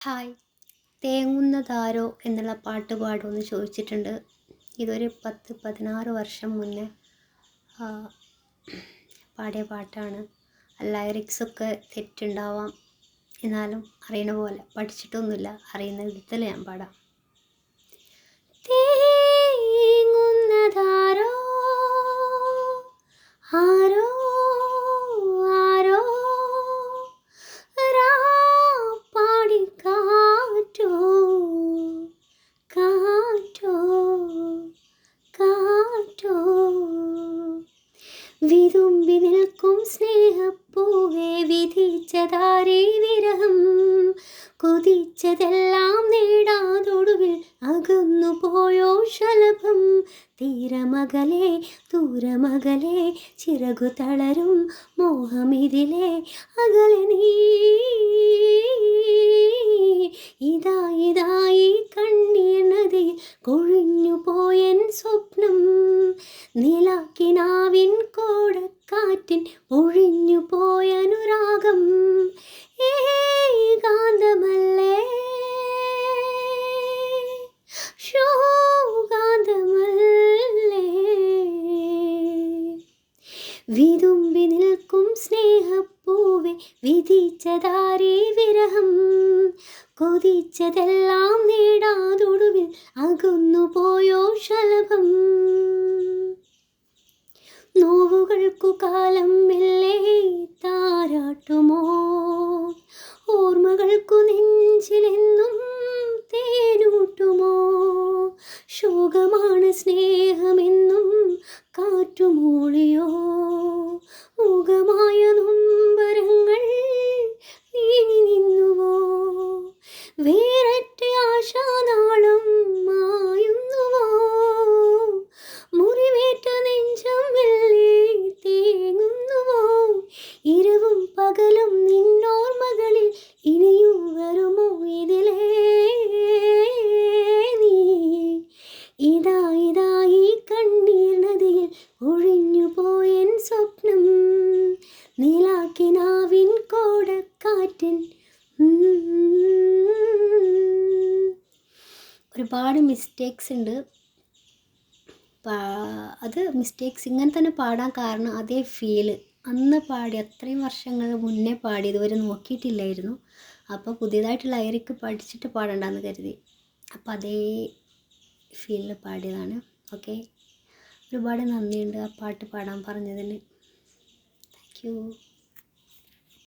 Hi. തേങ്ങുന്നതാരോ എന്നുള്ള പാട്ട് പാടുമെന്ന് ചോദിച്ചിട്ടുണ്ട്. ഇതൊരു 10-16 വർഷം മുന്നേ ആ, പാടിയ പാട്ടാണ്. ലിറിക്സൊക്കെ തെറ്റുണ്ടാവാം, എന്നാലും അറിയണ പോലെ പഠിച്ചിട്ടൊന്നുമില്ല, അറിയുന്ന വിധത്തിൽ ഞാൻ പാടാം. തേങ്ങുന്നതാരോ ആരോ ആരോ പാടി കാറ്റോ കാറ്റോ കാറ്റോ വിതുമ്പി നിൽക്കും സ്നേഹപ്പൂവേ വിധിച്ചതാരേ വിരഹം കൊതിച്ചതെല്ലാം നേടാതൊടുവിൽ അകന്നു പോയോ ശലഭം തീരമകലെ ദൂരമകലെ ചിറകു തളരും മോഹമിതിലെ അകലെ നീ ഇതായി കണ്ണീർ നദിയിൽ കൊഴിഞ്ഞു പോയൻ സ്വപ്നം നിലാക്കിനാവിൻ കോടക്കാറ്റിൻ ഒഴിഞ്ഞു പോയ അനുരാഗം ഏകാന്തമല്ലേ ശോകാന്തമല്ലേ വിതുമ്പി നിൽക്കും സ്നേഹപ്പൂവെ വിധിച്ചതാരേ വിരഹം കൊതിച്ചതെല്ലാം നേടാതൊടുവിൽ അകന്നു പോയോ ശലഭം നോവുകൾക്കു കാലം മെല്ലെ താരാട്ടുമോ ഓർമ്മകൾക്കു നെഞ്ചിലെന്നും തേനൂട്ടുമോ ശോകമാണ് സ്നേഹമെന്നും കാറ്റുമൂളിയോ മൂകമായ നൊമ്പരങ്ങൾ നീങ്ങി നിന്നുവോ വേററ്റ ആശാനാളം മായുന്നുവോ മുറിവേറ്റ നെഞ്ചം മെല്ലെ തേങ്ങുന്നുവോ ഇരവും പകലും നിന്നോർമകളിൽ ഇനിയും വരുമോ ഇതിലേ നീ ഇതായി കണ്ണീർ നദിയിൽ ഒഴിഞ്ഞു പോയൻ സ്വപ്നം നീലാക്കിനാവിൻ കോടക്കാറ്റിൻ ഒരുപാട് മിസ്റ്റേക്സ് ഉണ്ട്. അത് മിസ്റ്റേക്സ് ഇങ്ങനെ തന്നെ പാടാൻ കാരണം അതേ ഫീല് അന്ന് പാടി അത്രയും വർഷങ്ങൾ മുന്നേ പാടി ഇതുവരെ നോക്കിയിട്ടില്ലായിരുന്നു. അപ്പോൾ പുതിയതായിട്ട് ലിറിക്ക് പഠിച്ചിട്ട് പാടണ്ടെന്ന് കരുതി, അപ്പോൾ അതേ ഫീലിൽ പാടിയതാണ്. ഓക്കെ, ഒരുപാട് നന്ദിയുണ്ട് ആ പാട്ട് പാടാൻ പറഞ്ഞതിന്. Thank you.